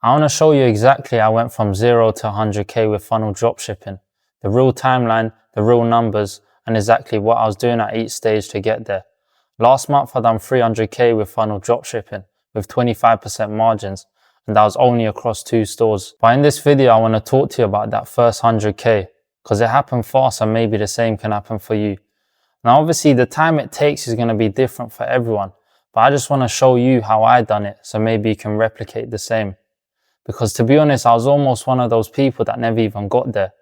I want to show you exactly I went from 0 to 100k with funnel dropshipping, the real timeline, the real numbers, and exactly what I was doing at each stage to get there. Last month I done 300k with funnel dropshipping with 25% margins, and that was only across 2 stores. But in this video I want to talk to you about that first 100k because it happened fast and maybe the same can happen for you. Now obviously the time it takes is going to be different for everyone, but I just want to show you how I done it so maybe you can replicate the same. Because to be honest, I was almost one of those people that never even got there.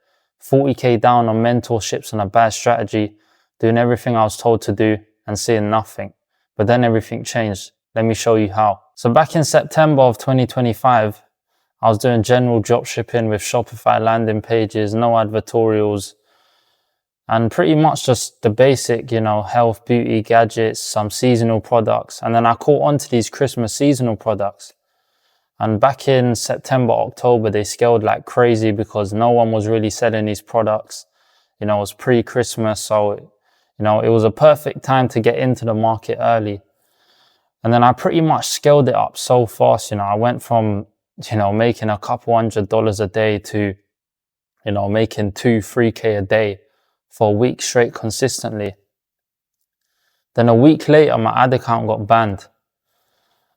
40k down on mentorships and a bad strategy, doing everything I was told to do and seeing nothing. But then everything changed. Let me show you how. So back in September of 2025, I was doing general dropshipping with Shopify landing pages, no advertorials, and pretty much just the basic, health, beauty, gadgets, some seasonal products. And then I caught on to these Christmas seasonal products. And back in September, October, they scaled like crazy because no one was really selling these products. It was pre-Christmas, so, it was a perfect time to get into the market early. And then I pretty much scaled it up so fast. I went from, making a couple $100 a day to, making 2-3k a day for a week straight consistently. Then a week later, my ad account got banned.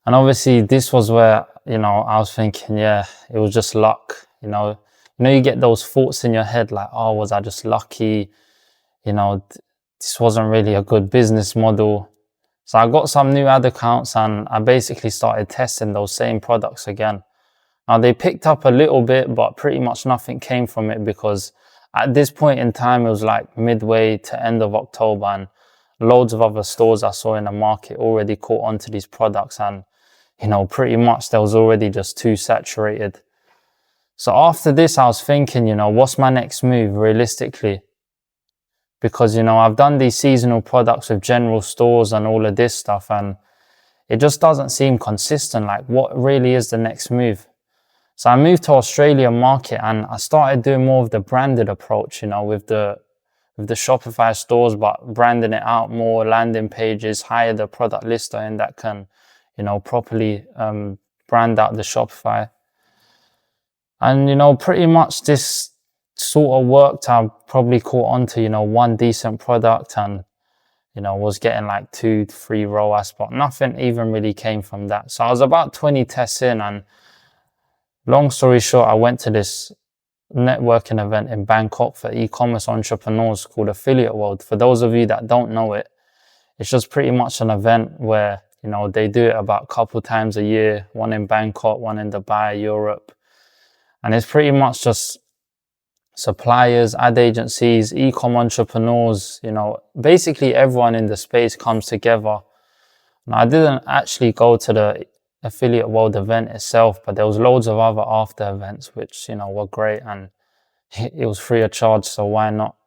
And obviously this was where, I was thinking, yeah, it was just luck. You get those thoughts in your head like, oh, was I just lucky? This wasn't really a good business model. So I got some new ad accounts and I basically started testing those same products again. Now they picked up a little bit, but pretty much nothing came from it because at this point in time, it was like midway to end of October and loads of other stores I saw in the market already caught onto these products and pretty much there was already just too saturated. So after this, I was thinking, what's my next move realistically? Because, I've done these seasonal products with general stores and all of this stuff, and it just doesn't seem consistent. Like, what really is the next move? So I moved to Australian market and I started doing more of the branded approach, with the Shopify stores, but branding it out more, landing pages, hire the product lister in that can properly brand out the Shopify. And, pretty much this sort of worked. I probably caught on to, one decent product and, was getting like 2-3 ROAS, but nothing even really came from that. So I was about 20 tests in and long story short, I went to this networking event in Bangkok for e-commerce entrepreneurs called Affiliate World. For those of you that don't know it, it's just pretty much an event where they do it about a couple times a year, one in Bangkok, one in Dubai, Europe. And it's pretty much just suppliers, ad agencies, e-com entrepreneurs, basically everyone in the space comes together. Now, I didn't actually go to the Affiliate World event itself, but there was loads of other after events, which, were great and it was free of charge, so why not?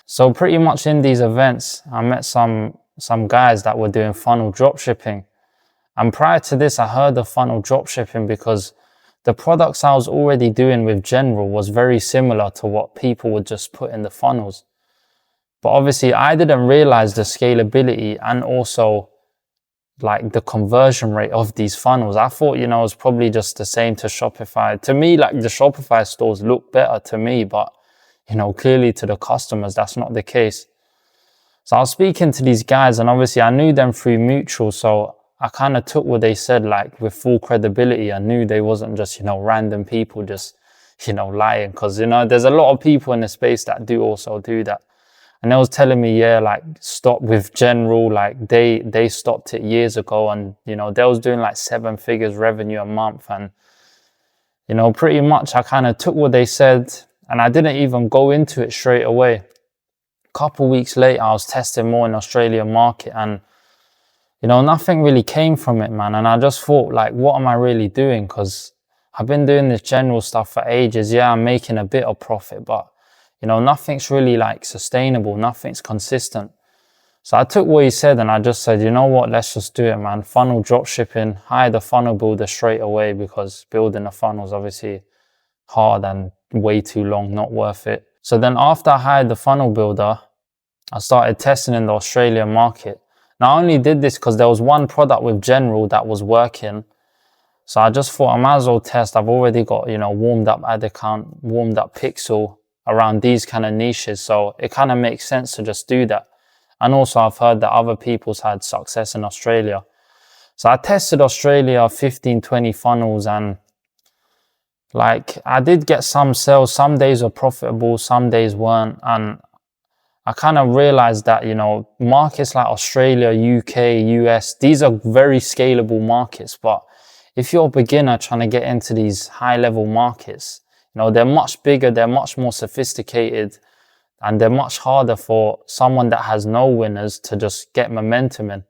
So pretty much in these events, I met some guys that were doing funnel dropshipping. And prior to this, I heard of funnel dropshipping because the products I was already doing with general was very similar to what people would just put in the funnels. But obviously I didn't realize the scalability and also like the conversion rate of these funnels. I thought, it was probably just the same to Shopify. To me, like the Shopify stores look better to me, but clearly to the customers, that's not the case. So I was speaking to these guys and obviously I knew them through mutual. So I kind of took what they said, like with full credibility. I knew they wasn't just, random people just, lying. Cause, there's a lot of people in the space that do also do that. And they was telling me, yeah, like stop with general, like they stopped it years ago and, they was doing like 7 figures revenue a month. And, pretty much I kind of took what they said and I didn't even go into it straight away. A couple weeks later, I was testing more in Australian market and, nothing really came from it, man. And I just thought like, what am I really doing? Cause I've been doing this general stuff for ages. Yeah, I'm making a bit of profit, but nothing's really like sustainable. Nothing's consistent. So I took what he said and I just said, you know what, let's just do it, man. Funnel dropshipping, hire the funnel builder straight away because building a funnel is obviously hard and way too long, not worth it. So then after I hired the funnel builder, I started testing in the Australian market. Now I only did this because there was one product with general that was working. So I just thought I might as well test. I've already got, warmed up ad account, warmed up pixel around these kind of niches. So it kind of makes sense to just do that. And also I've heard that other people's had success in Australia. So I tested Australia 15, 20 funnels, and like I did get some sales. Some days were profitable, some days weren't. And I kind of realized that, markets like Australia, UK, US, these are very scalable markets. But if you're a beginner trying to get into these high level markets, they're much bigger, they're much more sophisticated, and they're much harder for someone that has no winners to just get momentum in.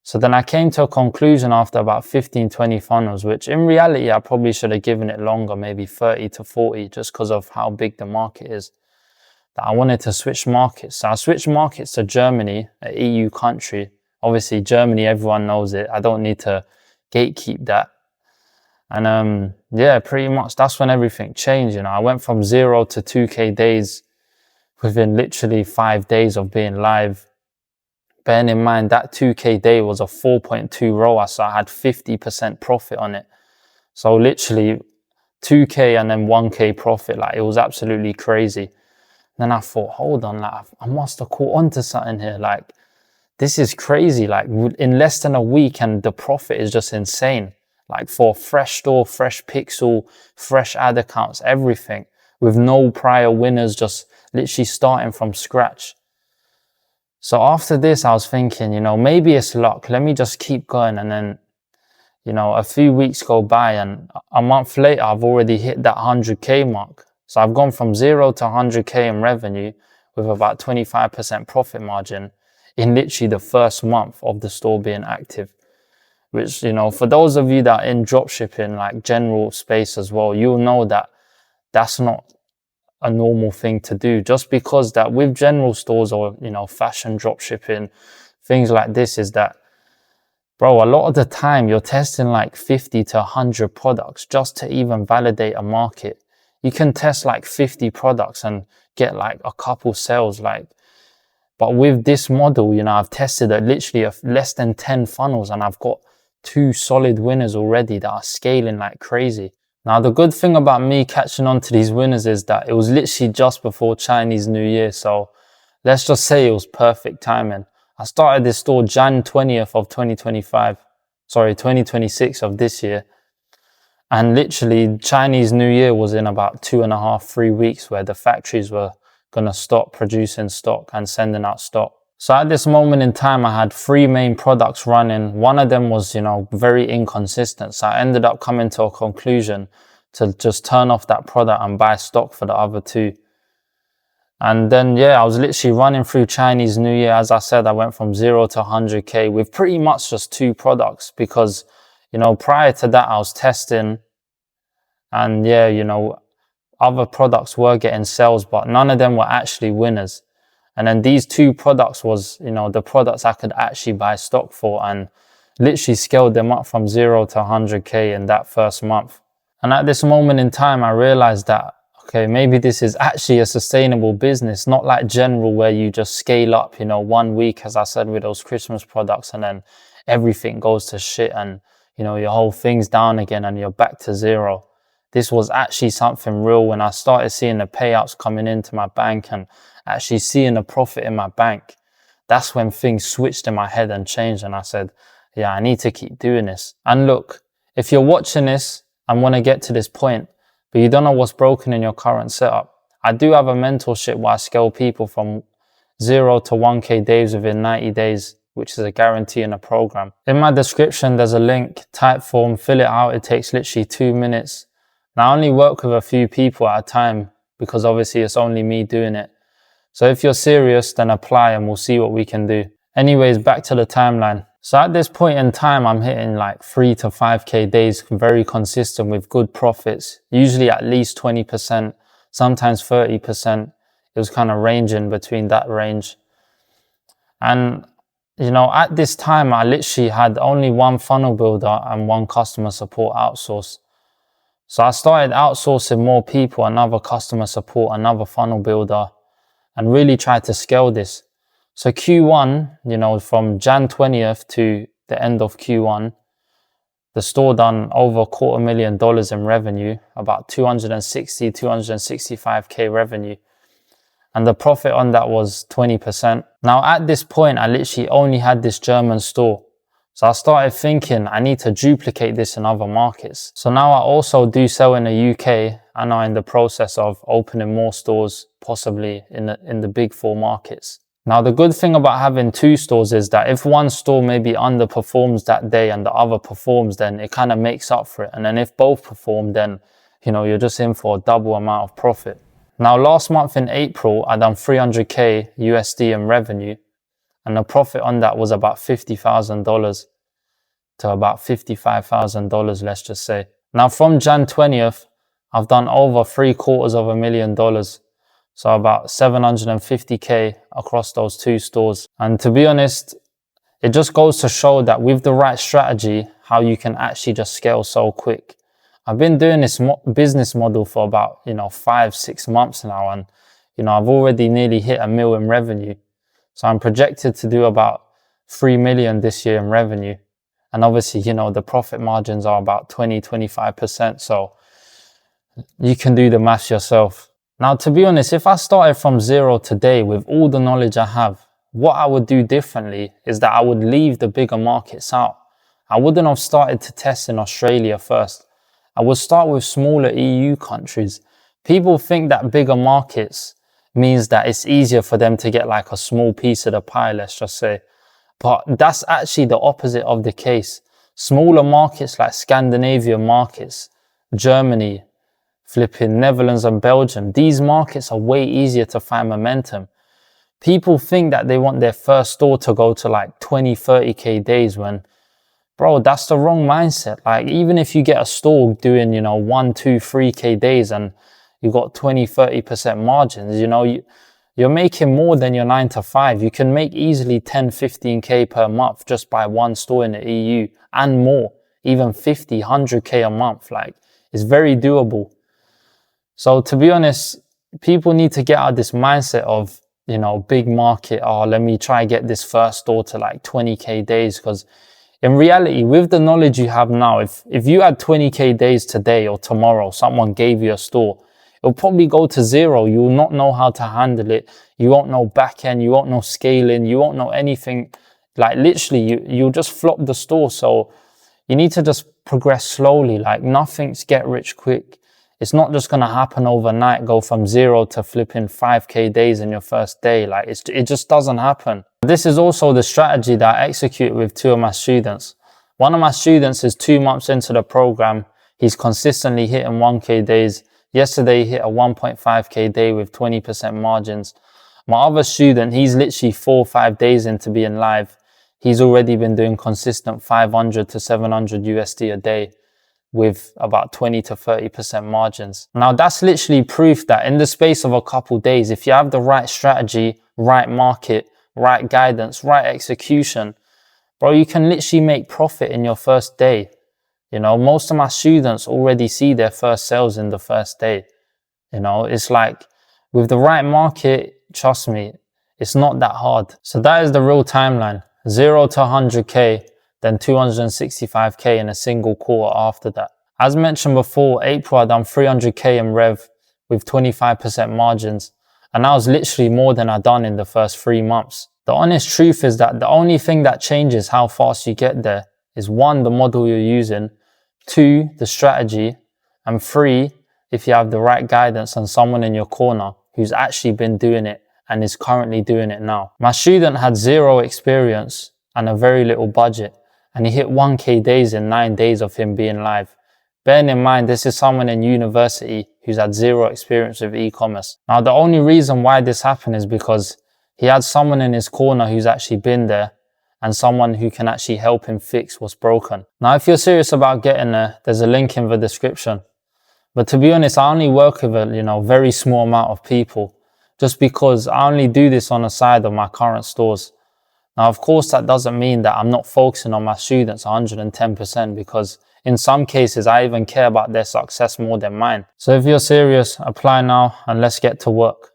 So then I came to a conclusion after about 15, 20 funnels, which in reality, I probably should have given it longer, maybe 30 to 40, just because of how big the market is, that I wanted to switch markets. So I switched markets to Germany, an EU country. Obviously, Germany, everyone knows it. I don't need to gatekeep that. And yeah, pretty much that's when everything changed. I went from 0 to 2K days within literally 5 days of being live. Bearing in mind that 2K day was a 4.2 ROAS, so I had 50% profit on it. So literally 2K and then 1K profit, like it was absolutely crazy. Then I thought, hold on, like I must have caught on to something here. Like this is crazy. Like in less than a week, and the profit is just insane. Like for a fresh store, fresh pixel, fresh ad accounts, everything with no prior winners, just literally starting from scratch. So after this, I was thinking, maybe it's luck. Let me just keep going. And then, a few weeks go by, and a month later, I've already hit that 100K mark. So I've gone from 0 to 100K in revenue with about 25% profit margin in literally the first month of the store being active. Which, for those of you that are in dropshipping, like general space as well, you'll know that that's not a normal thing to do. Just because that with general stores or, fashion dropshipping, things like this, is that, bro, a lot of the time you're testing like 50 to 100 products just to even validate a market. You can test like 50 products and get like a couple sales, but with this model, I've tested at literally less than 10 funnels, and I've got 2 solid winners already that are scaling like crazy. Now, the good thing about me catching on to these winners is that it was literally just before Chinese New Year. So let's just say it was perfect timing. I started this store Jan 20th of 2026 of this year. And literally Chinese New Year was in about 2.5, 3 weeks, where the factories were going to stop producing stock and sending out stock. So at this moment in time, I had 3 main products running. One of them was, very inconsistent. So I ended up coming to a conclusion to just turn off that product and buy stock for the other 2. And then, yeah, I was literally running through Chinese New Year. As I said, I went from 0 to 100K with pretty much just 2 products because, prior to that, I was testing, and yeah, other products were getting sales, but none of them were actually winners. And then these 2 products was, the products I could actually buy stock for, and literally scaled them up from 0 to 100K in that first month. And at this moment in time, I realized that, okay, maybe this is actually a sustainable business, not like general where you just scale up, 1 week, as I said, with those Christmas products, and then everything goes to shit and, your whole thing's down again and you're back to 0. This was actually something real when I started seeing the payouts coming into my bank and actually seeing a profit in my bank. That's when things switched in my head and changed, and I said, yeah, I need to keep doing this. And look, if you're watching this and want to get to this point, but you don't know what's broken in your current setup, I do have a mentorship where I scale people from 0 to 1K days within 90 days, which is a guarantee in a program. In my description, there's a link, type form, fill it out. It takes literally 2 minutes. And I only work with a few people at a time because obviously it's only me doing it. So if you're serious, then apply and we'll see what we can do. Anyways, back to the timeline. So at this point in time, I'm hitting like 3 to 5K days, very consistent with good profits, usually at least 20%, sometimes 30%. It was kind of ranging between that range. And, at this time, I literally had only 1 funnel builder and 1 customer support outsource. So I started outsourcing more people, another customer support, another funnel builder, and really tried to scale this. So Q1, from Jan 20th to the end of Q1, The store done over $250,000 in revenue, about 265K revenue. And the profit on that was 20%. Now at this point, I literally only had this German store. So I started thinking I need to duplicate this in other markets. So now I also do sell in the UK and I'm in the process of opening more stores, possibly in the big 4 markets. Now the good thing about having 2 stores is that if one store maybe underperforms that day and the other performs, then it kind of makes up for it. And then if both perform, then you're just in for a double amount of profit. Now last month in April, I done 300K USD in revenue. And the profit on that was about $50,000 to about $55,000, let's just say. Now from Jan 20th, I've done over $750,000. So about 750K across those 2 stores. And to be honest, it just goes to show that with the right strategy, how you can actually just scale so quick. I've been doing this business model for about, 5-6 months now. And, I've already nearly hit $1 million in revenue. So I'm projected to do about 3 million this year in revenue. And obviously, the profit margins are about 20-25%. So you can do the maths yourself. Now, to be honest, if I started from zero today with all the knowledge I have, what I would do differently is that I would leave the bigger markets out. I wouldn't have started to test in Australia first. I would start with smaller EU countries. People think that bigger markets means that it's easier for them to get like a small piece of the pie, let's just say. But that's actually the opposite of the case. Smaller markets like Scandinavian markets, Germany, flipping Netherlands and Belgium, these markets are way easier to find momentum. People think that they want their first store to go to like 20-30K days when, bro, that's the wrong mindset. Like even if you get a store doing, 1, 2, 3K days and you got 20-30% margins, you're making more than your 9 to 5. You can make easily 10-15K per month just by one store in the EU and more, even 50-100K a month. Like it's very doable. So to be honest, people need to get out of this mindset of, big market. Oh, let me try get this first store to like 20K days. Because in reality, with the knowledge you have now, if you had 20K days today or tomorrow, someone gave you a store, it'll probably go to 0. You will not know how to handle it. You won't know back end. You won't know scaling. You won't know anything. Like literally, you'll just flop the store. So you need to just progress slowly. Like nothing's get rich quick. It's not just going to happen overnight, go from 0 to flipping 5K days in your first day. Like it just doesn't happen. This is also the strategy that I execute with 2 of my students. One of my students is 2 months into the program. He's consistently hitting 1K days. Yesterday he hit a 1.5K day with 20% margins. My other student, he's literally 4 or 5 days into being live. He's already been doing consistent 500 to 700 USD a day with about 20-30% margins. Now that's literally proof that in the space of a couple days, if you have the right strategy, right market, right guidance, right execution, bro, you can literally make profit in your first day. Most of my students already see their first sales in the first day. It's like with the right market, trust me, it's not that hard. So that is the real timeline. 0 to 100K, then 265K in a single quarter after that. As mentioned before, April I done 300K in rev with 25% margins. And that was literally more than I done in the first 3 months. The honest truth is that the only thing that changes how fast you get there is 1, the model you're using, 2, the strategy, and 3, if you have the right guidance and someone in your corner who's actually been doing it and is currently doing it now. My student had 0 experience and a very little budget, and he hit 1K days in 9 days of him being live. Bearing in mind, this is someone in university who's had 0 experience with e-commerce. Now, the only reason why this happened is because he had someone in his corner who's actually been there and someone who can actually help him fix what's broken. Now, if you're serious about getting there, there's a link in the description. But to be honest, I only work with a very small amount of people just because I only do this on the side of my current stores. Now, of course, that doesn't mean that I'm not focusing on my students 110% because in some cases, I even care about their success more than mine. So if you're serious, apply now and let's get to work.